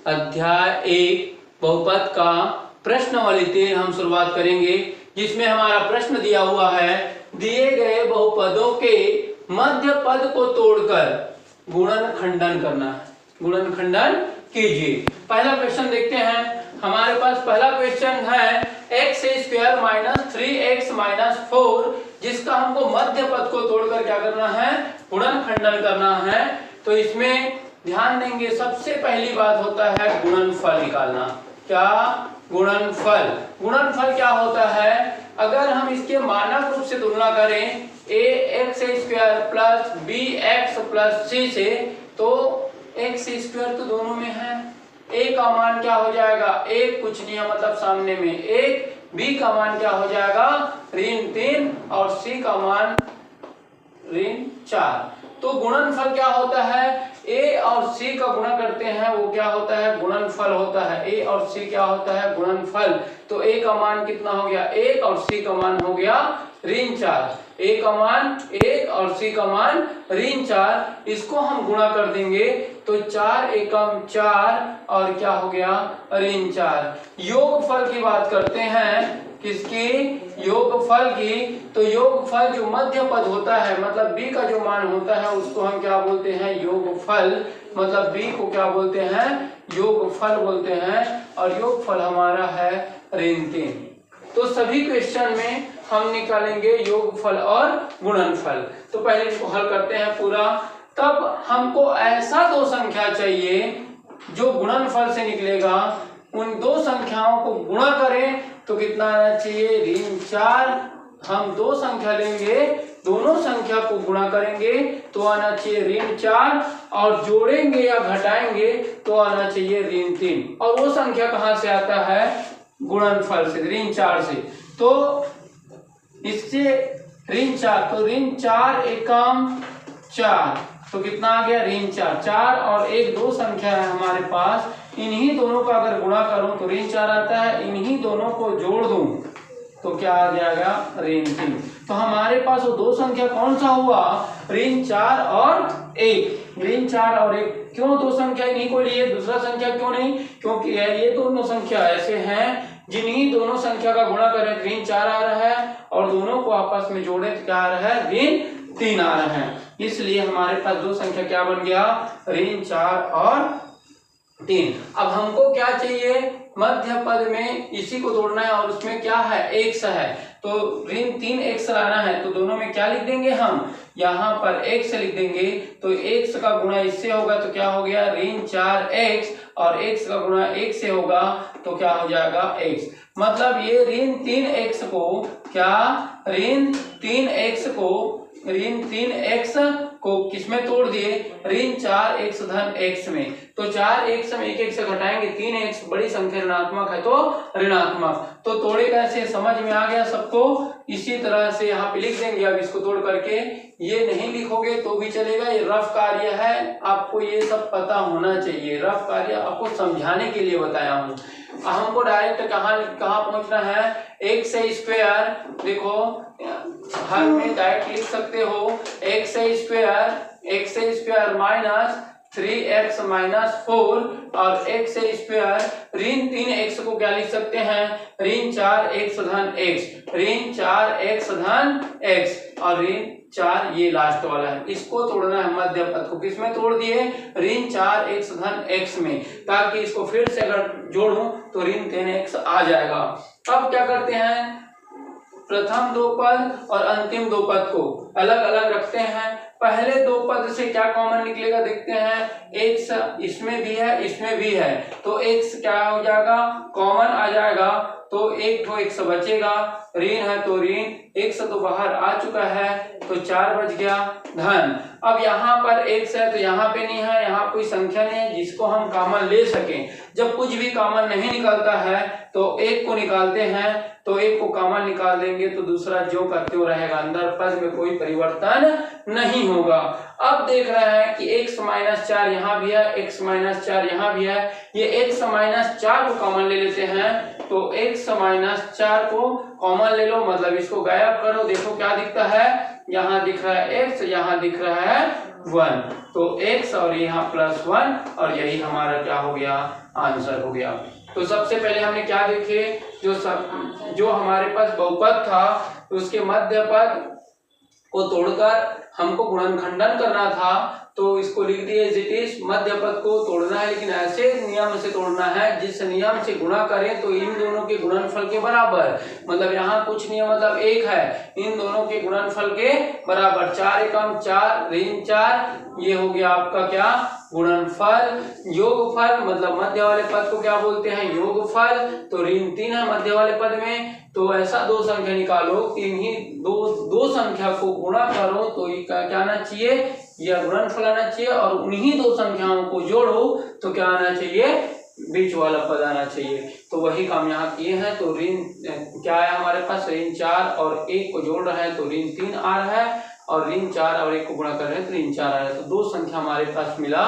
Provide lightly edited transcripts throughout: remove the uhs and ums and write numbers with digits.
अध्याय 1 बहुपद का प्रश्नावली 3 हम शुरुआत करेंगे, जिसमें हमारा प्रश्न दिया हुआ है, दिए गए बहुपदों के मध्य पद को तोड़कर गुणनखंडन करना है। गुणनखंडन कीजिए। पहला क्वेश्चन देखते हैं। हमारे पास पहला क्वेश्चन है x² - 3x - 4, जिसका हमको मध्य पद को तोड़कर क्या करना है, गुणनखंडन करना है। तो इसमें ध्यान देंगे, सबसे पहली बात होता है गुणनफल निकालना। क्या? गुणनफल। गुणनफल क्या होता है? अगर हम इसके मानक रूप से तुलना करें ax² + bx + c से, तो x² तो दोनों में है, a का मान क्या हो जाएगा, एक कुछ नहीं है मतलब सामने में एक, b का मान क्या हो जाएगा ऋण 3 और c का मान ऋण 4। तो गुणनफल क्या होता है, a और c का गुणा करते हैं, वो क्या होता है, गुणनफल होता है। a और c क्या होता है, गुणनफल। तो a का मान कितना हो गया 1 और c का मान हो गया ऋण 4। a का मान 1 और c का मान ऋण 4। इसको हम गुणा कर देंगे तो 4 एकम 4 और क्या हो गया ऋण 4। योगफल की बात करते हैं, किसकी, योगफल की। तो योगफल जो मध्य पद होता है, मतलब b का जो मान होता है, उसको हम क्या बोलते हैं, योगफल। मतलब b को क्या बोलते हैं, योगफल बोलते हैं। और योगफल हमारा है ऋण 3। तो सभी क्वेश्चन में हम निकालेंगे योगफल और गुणनफल। तो पहले इसको हल करते हैं पूरा। तब हमको ऐसा दो संख्या चाहिए जो गुणनफल से निकलेगा। उन दो संख्याओं को गुणा करें तो कितना आना चाहिए, ऋण 4। हम दो संख्या लेंगे, दोनों संख्या को गुणा करेंगे तो आना चाहिए ऋण 4, और जोड़ेंगे या घटाएंगे तो आना चाहिए ऋण 3। और वो संख्या कहां से आता है, गुणनफल से, ऋण 4 से। तो इससे ऋण 4, तो ऋण 4 एकम 4, तो कितना आ गया ऋण 4। 4 और 1 दो संख्या है हमारे पास, इन्हीं दोनों का अगर गुणा करूं तो ऋण 4 आता है, इन्हीं दोनों को जोड़ दूं तो क्या आ जाएगा ऋण 3। तो हमारे पास वो दो संख्या कौन सा हुआ, ऋण 4 और 1। ऋण 4 और 1, क्यों दो संख्या इन्हीं को लिए, दूसरा संख्या क्यों नहीं, क्योंकि ये दोनों संख्या ऐसे हैं जिन्हीं दोनों संख्या का गुणा करें ऋण 4 आ रहा है, और दोनों को आपस में जोड़े तो क्या आ रहा है, ऋण 3 आ रहा है। इसलिए हमारे पास दो संख्या क्या बन गया, ऋण 4 और 3। अब हमको क्या चाहिए, मध्य पद में इसी को तोड़ना है, और उसमें क्या है, x है। तो ऋण 3x लाना है, तो दोनों में क्या लिख देंगे हम, यहाँ पर x लिख देंगे। तो x का गुणा इससे होगा तो क्या हो गया ऋण 4x, और x का गुणा 1 से होगा तो क्या हो जाएगा x। मतलब ये ऋण 3x को क्या, ऋण 3x को किसमें तोड़ दिए, ऋण 4x धन x में। तो 4x में 1 से घटाएंगे, 3x बड़ी संख्या ऋणात्मक है तो ऋणात्मक। तो तोड़े कैसे, समझ में आ गया सबको। इसी तरह से यहाँ पे लिख देंगे। अब इसको तोड़ करके, ये नहीं लिखोगे तो भी चलेगा, ये रफ कार्य है, आपको ये सब पता होना चाहिए। रफ कार्य आपको समझाने के लिए बताया हूँ। हमको डायरेक्ट कहाँ पहुंचना है, x², देखो हर में डायरेक्ट लिख सकते हो, x² - 3x - 4 और x² ऋण 3x को क्या लिख सकते हैं, ऋण 4x धन x, ऋण 4x धन x, और ऋण 4 ये लास्ट वाला है। इसको तोड़ना है मध्य पद को, किसमें तोड़ दिए, ऋण 4x धन x में, ताकि इसको फिर से अगर जोड़ूं तो ऋण 3x आ जाएगा। अब क्या करते हैं, प्रथम दो पद और अंतिम दो पद को अलग अलग रखते हैं। पहले दो पद से क्या कॉमन निकलेगा देखते हैं, x इसमें भी है इसमें भी है, तो x क्या हो जाएगा, कॉमन आ जाएगा। तो एक तो x बचेगा, ऋण है तो ऋण, x तो बाहर आ चुका है तो 4 बच गया धन। अब यहाँ पर x है तो यहाँ पे नहीं है, यहाँ कोई संख्या नहीं है जिसको हम कॉमन ले सकें। जब कुछ भी कॉमन नहीं निकलता है तो एक को निकालते हैं, तो एक को कॉमन निकाल देंगे तो दूसरा जो करते हो रहेगा, अंदर पद में कोई परिवर्तन नहीं होगा। अब देख रहे हैं कि x - 4 यहाँ भी है, x - 4 यहाँ भी है, ये x - 4 को कॉमन ले लेते हैं। तो x - 4 को कॉमन ले लो, मतलब इसको गायब करो। देखो क्या दिखता है, यहाँ दिख रहा है x, यहाँ दिख रहा है 1। तो x और यहाँ +1 और यही हमारा क्या हो गया, आंसर हो गया। तो सबसे पहले हमने क्या देखे, जो हमारे पास बहुपद था उसके मध्य पद को तोड़कर हमको गुणनखंडन करना था, तो इसको लिख दिए एज इट इज। मध्य पद को तोड़ना है, लेकिन ऐसे नियम से तोड़ना है जिस नियम से गुणा करें तो इन दोनों के गुणनफल के बराबर, मतलब यहाँ कुछ नियम मतलब एक है, इन दोनों के गुणनफल के बराबर। 4 एकम 4 ऋण 4, ये हो गया आपका क्या, गुणनफल। योगफल मतलब मध्य वाले पद को क्या बोलते हैं, योगफल। तो ऋण 3 है मध्य वाले पद में, तो ऐसा दो संख्या निकालो, दो संख्या को गुणा करो तो ये क्या आना चाहिए, यह गुणनफल आना चाहिए, और उन्हीं दो संख्याओं को जोड़ो तो क्या आना चाहिए, बीच वाला पद आना चाहिए। तो वही काम यहाँ किए हैं। तो ऋण क्या है हमारे पास, ऋण 4 और 1 को जोड़ रहा है तो ऋण 3 आ रहा है, और ऋण 4 और 1 को गुणा कर रहे हैं तो ऋण 4 आ रहा है। तो दो संख्या हमारे पास मिला,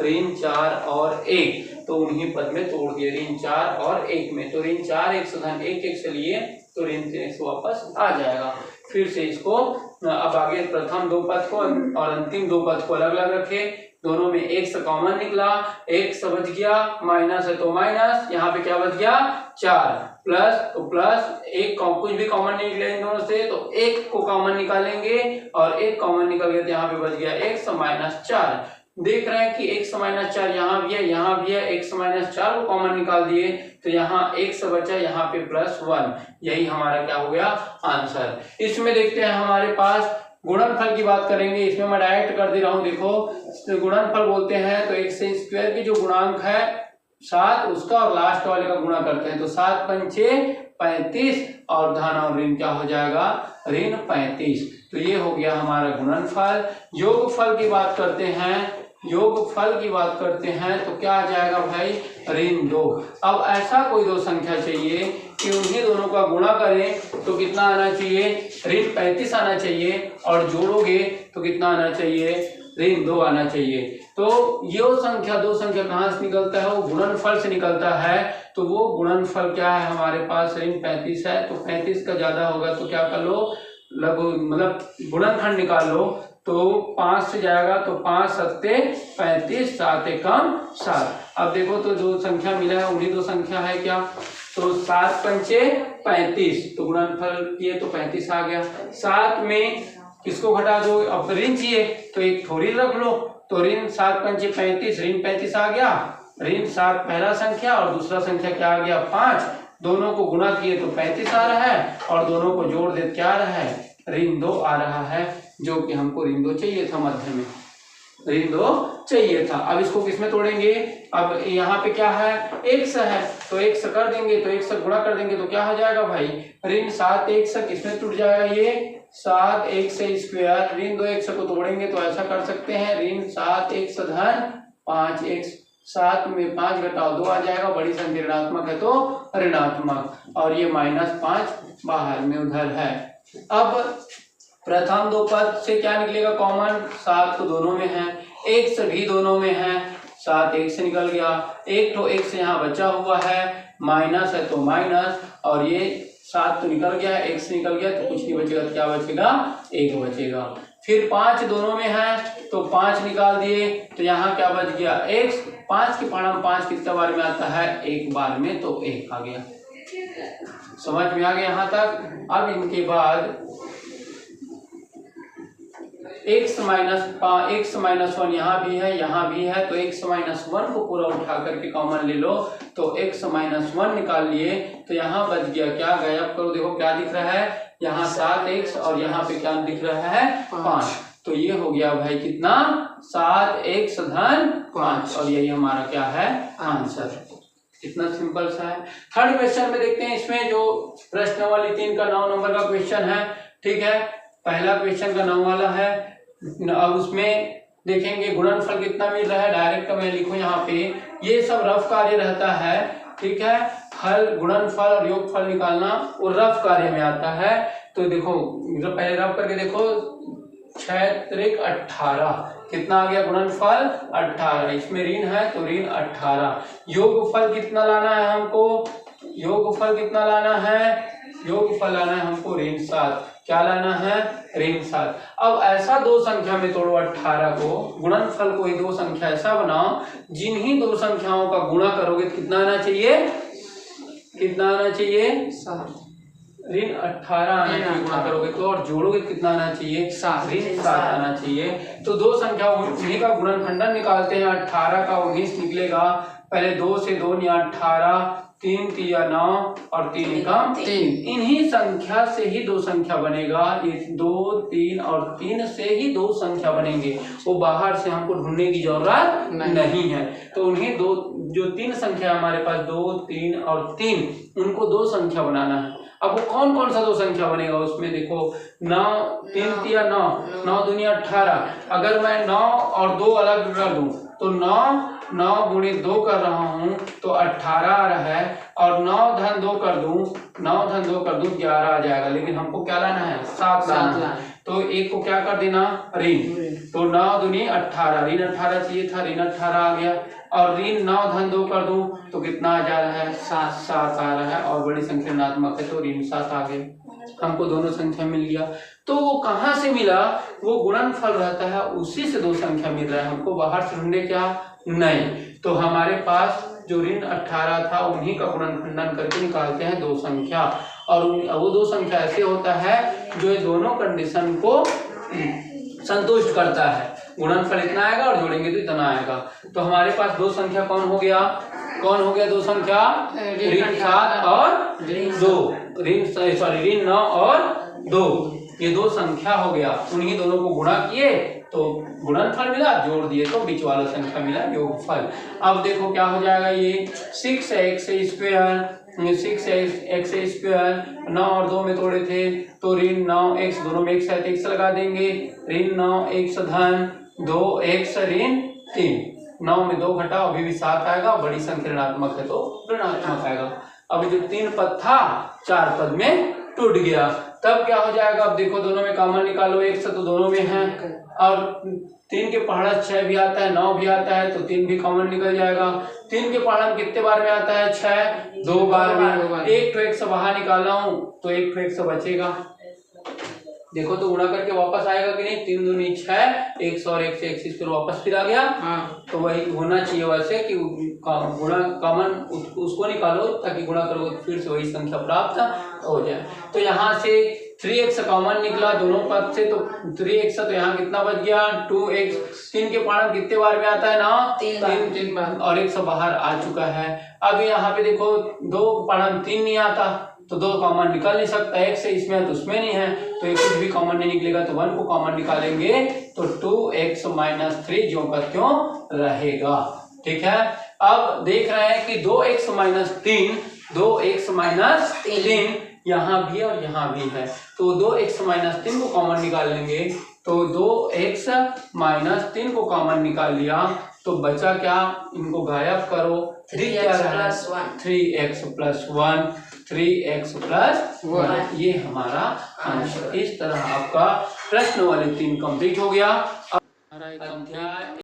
ऋण 4 और 1, तो उन्हीं पद में तोड़ दिए, ऋण 4 और 1 में। तो ऋण 4 1 से धन 1 से लिए तो ऋण 3 से वापस आ जाएगा। फिर से इसको अब आगे प्रथम दो पद को और अंतिम दो पद को अलग अलग रखे, दोनों में x कॉमन निकला, x बच गया, माइनस है तो माइनस, यहाँ पे क्या बच गया 4, प्लस तो प्लस, एक कुछ भी कॉमन नहीं निकले इन दोनों से, तो एक को कॉमन निकालेंगे और एक कॉमन निकल गया तो यहाँ पे बच गया x माइनस 4। देख रहे हैं कि x माइनस 4 यहाँ भी है, यहाँ भी है, x माइनस 4 को कॉमन निकाल दिए तो यहाँ x बचा, यहाँ पे +1, यही हमारा क्या हो गया, आंसर। इसमें देखते हैं हमारे पास गुणनफल की बात करेंगे, इसमें मैं डायरेक्ट कर दे रहा हूँ। देखो गुणनफल बोलते हैं तो x स्क्वायर की जो गुणांक है 7 उसका और लास्ट वाले का गुणा करते हैं, तो 7 पंचे 35 और धन और ऋण क्या हो जाएगा, ऋण 35। तो ये हो गया हमारा गुणनफल। योगफल की बात करते हैं, योगफल की बात करते हैं तो क्या आ जाएगा भाई, ऋण 2। अब ऐसा कोई दो संख्या चाहिए कि उन्हीं दोनों का गुणा करें तो कितना आना चाहिए, ऋण 35 आना चाहिए, और जोड़ोगे तो कितना आना चाहिए, ऋण 2 आना चाहिए। तो ये संख्या दो संख्या कहाँ से निकलता है, वो गुणनफल से निकलता है। तो वो गुणनफल क्या है हमारे पास, ऋण 35 है, तो 35 का ज्यादा होगा तो क्या कर लो, लघु मतलब गुणनखंड निकाल लो, तो 5 से जाएगा तो 5 सत्ते 35, 7 एकम 7। अब देखो तो जो संख्या मिला है उन्हीं दो संख्या है क्या, तो 7 पंचे 35, तो गुणनफल किए तो 35 आ गया। 7 में किसको घटा दो, अब ऋण चाहिए तो एक थोड़ी रख लो, तो ऋण 7 पंचे 35, ऋण 35 आ गया, ऋण 7 पहला संख्या और दूसरा संख्या क्या आ गया 5, दोनों को गुणा किए तो 35 आ रहा है, और दोनों को जोड़ दे क्या आ रहा है, ऋण 2 आ रहा है, जो कि हमको ऋण 2 चाहिए था, मध्य में ऋण 2 चाहिए था। अब इसको किसमें तोड़ेंगे, अब यहाँ पे क्या है, x है, तो x कर देंगे, तो x गुणा कर देंगे तो क्या हो जाएगा भाई, ऋण 7x किसमें टूट जाएगा, ये 7x स्क्वायर, ऋण 2x को तोड़ेंगे तो ऐसा कर सकते हैं, ऋण 7x धन 5x, 7 में 5 घटाओ 2 आ जाएगा, बड़ी संख्या ऋणात्मक है तो ऋणात्मक, और ये -5 बाहर में उधर है। अब प्रथम दो पद से क्या निकलेगा कॉमन, 7 तो दोनों में है, x भी दोनों में है, 7 x से निकल गया, एक तो x यहाँ बचा हुआ है, माइनस है तो माइनस, और ये 7 तो निकल गया है, x निकल गया तो कुछ नहीं बचेगा, तो क्या बचेगा, 1 बचेगा। फिर 5 दोनों में है तो 5 निकाल दिए तो यहाँ क्या बच गया, x, 5 के पढ़ा 5 कितने बार में आता है, एक बार में, तो 1 आ गया। समझ में आ गया यहाँ तक। अब इनके बाद x माइनस 1 यहाँ भी है, यहाँ भी है, तो x माइनस 1 को पूरा उठा करके कॉमन ले लो, तो x माइनस 1 निकाल लिए तो यहाँ बच गया, क्या गायब करो, देखो क्या दिख रहा है, यहाँ 7x और यहाँ पे क्या दिख रहा है 5, तो ये हो गया भाई कितना, 7x धन 5, और यही हमारा क्या है, आंसर। इतना सिंपल सा है। थर्ड क्वेश्चन में देखते हैं, इसमें जो प्रश्नावली 3 का 9 नंबर का क्वेश्चन है, ठीक है, पहला क्वेश्चन का 9 वाला है। अब उसमें देखेंगे गुणनफल कितना मिल रहा है, डायरेक्ट का मैं लिखूं यहाँ पे, ये सब रफ कार्य रहता है, ठीक है, हल गुणनफल और योगफल निकालना वो रफ कार्य में आता है। तो देखो पहले रफ करके देखो, 6 त्रिक 18, कितना आ गया गुणनफल 18, इसमें ऋण है तो ऋण 18। योगफल कितना लाना है हमको, योगफल कितना लाना है, योगफल लाना है हमको ऋण 7, क्या लाना है, ऋण 7। अब ऐसा दो संख्या में तोड़ो 18 को, गुणनफल कोई दो संख्या ऐसा बनाओ जिन्हीं दो संख्याओं का गुणा करोगे तो कितना आना चाहिए, कितना आना चाहिए, 7। ऋण 18 आना चाहिए गुणा करोगे तो, और जोड़ोगे तो कितना आना चाहिए, ऋण 7 आना चाहिए। तो दो संख्या उन्हीं का गुणनखंडन निकालते हैं, 18 का 19 निकलेगा, पहले 2 से 2 नहीं 18, 3 तिया 9 और 3 एकम 3। इन्हीं संख्या से ही दो संख्या बनेगा, ये 2 3 और 3 से ही दो संख्या बनेंगे, वो बाहर से हमको ढूंढने की जरूरत नहीं है। तो उन्हीं दो जो तीन संख्या हमारे पास 2 3 और 3, उनको दो संख्या बनाना है। अब वो कौन कौन सा दो संख्या बनेगा उसमें देखो, 9 3 तिया 9, 9 दूनी 18। अगर मैं 9 और 2 अलग कर दूं तो 9 गुणे 2 कर रहा हूँ तो 18 आ रहा है, और 9 धन 2 कर दूं, 9 धन 2 कर दूं 11 आ जाएगा, लेकिन हमको क्या लाना है, 7 लाना है। तो एक को क्या कर देना, ऋण, तो 9 दूनी 18, ऋण 18 चाहिए था, ऋण 18 आ गया, और ऋण 9 धन 2 कर दूं तो कितना आ जा रहा है, 7 आ रहा है, और बड़ी संख्या ऋणात्मक है तो ऋण 7 आ गया, हमको दोनों संख्या मिल गया। तो वो कहाँ से मिला, वो गुणनफल रहता है उसी से दो संख्या मिल रहा है, हमको बाहर से ढूंढे क्या नहीं। तो हमारे पास जो ऋण 18 था उन्हीं का गुणनखंडन करके निकालते हैं दो संख्या, और वो दो संख्या ऐसे होता है जो दोनों कंडीशन को संतुष्ट करता है, गुणनफल इतना आएगा और जोड़ेंगे तो इतना आएगा। तो हमारे पास दो संख्या कौन हो गया, कौन हो गया दो संख्या, ऋण 7 और 2, ऋण 9 और 2, ये दो संख्या हो गया, उन्हीं दोनों को गुणा किए तो गुणनफल मिला, जोड़ दिए तो बीच वाला संख्या मिला योगफल। अब देखो क्या हो जाएगा, ये 6x स्क्वायर, 6x स्क्वायर 9 और 2 में तोड़े थे तो ऋण 9x, दोनों में x है तो x लगा देंगे, ऋण 9x धन 2x ऋण 3, 9 में 2 घटा अभी भी 7 आएगा, बड़ी संख्या ऋणात्मक है तो ऋणात्मक आएगा। अब जो 3 पद था 4 पद में टूट गया, तब क्या हो जाएगा, अब देखो दोनों में कॉमन निकालो, एक से तो दोनों में है, और 3 के पहाड़ा 6 भी आता है, 9 भी आता है, तो 3 भी कॉमन निकल जाएगा। 3 के पहाड़ा कितने बार में आता है, 6, 2 बार में, एक तो एक से बाहर निकाला हूं तो एक तो एक से बचेगा, देखो तो गुणा करके वापस आएगा कि नहीं, 3 दूनी 6, 1 और 1 से 1 फिर वापस फिर आ गया। तो वही होना चाहिए वैसे कि गुणा कॉमन उसको निकालो ताकि गुणा करो फिर से वही संख्या प्राप्त हो जाए। तो यहाँ से 3x कॉमन निकला दोनों पद से, तो 3x तो यहाँ कितना बच गया, 2x। 3 के पहाड़ा कितने बार में आता है ना, 3 बार, और 1 से बाहर आ चुका है। अब यहाँ पे देखो 2 पहाड़ा 3 नहीं आता तो 2 कॉमन निकल नहीं सकता, 1 से इसमें है तो उसमें नहीं है, तो एक कुछ भी कॉमन नहीं निकलेगा, तो 1 को कॉमन निकालेंगे तो 2x - 3 जो का त्यों रहेगा। ठीक है, अब देख रहे हैं कि 2x - 3 यहाँ भी और यहाँ भी है, तो 2x - 3 को कॉमन निकाल लेंगे, तो 2x - 3 को कॉमन निकाल लिया तो बचा क्या, इनको गायब करो, 3x + 1, ये हमारा आंसर। इस तरह आपका प्रश्न वाले 3 कंप्लीट हो गया।